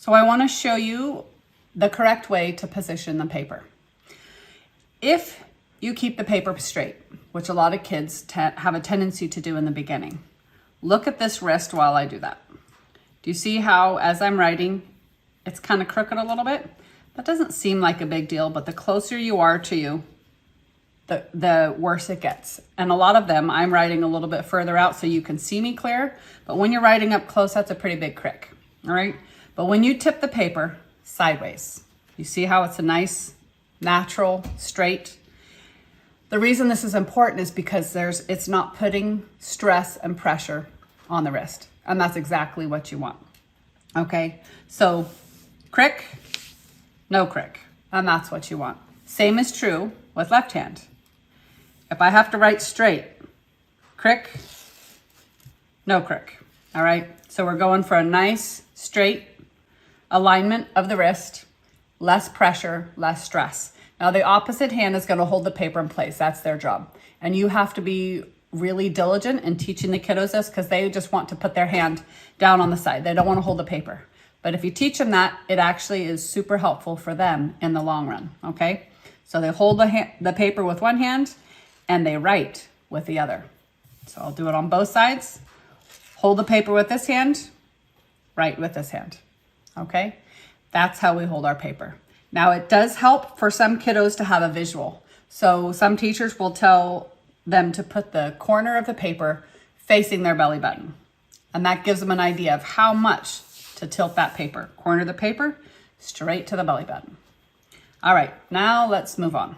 So I want to show you the correct way to position the paper. If you keep the paper straight, which a lot of kids have a tendency to do in the beginning, look at this wrist while I do that. Do you see how, as I'm writing, it's kind of crooked a little bit? That doesn't seem like a big deal, but the closer you are to you, the worse it gets. And a lot of them, I'm writing a little bit further out so you can see me clear, but when you're writing up close, that's a pretty big crick, all right? But when you tip the paper sideways, you see how it's a nice, natural, straight. The reason this is important is because it's not putting stress and pressure on the wrist, and that's exactly what you want, okay? So crick, no crick, and that's what you want. Same is true with left hand. If I have to write straight, crick, no crick, all right? So we're going for a nice, straight alignment of the wrist, less pressure, less stress. Now the opposite hand is gonna hold the paper in place. That's their job. And you have to be really diligent in teaching the kiddos this because they just want to put their hand down on the side. They don't wanna hold the paper. But if you teach them that, it actually is super helpful for them in the long run, okay? So they hold the paper with one hand and they write with the other. So I'll do it on both sides. Hold the paper with this hand, write with this hand, okay? That's how we hold our paper. Now it does help for some kiddos to have a visual. So some teachers will tell them to put the corner of the paper facing their belly button. And that gives them an idea of how much to tilt that paper. Corner of the paper, straight to the belly button. All right, now let's move on.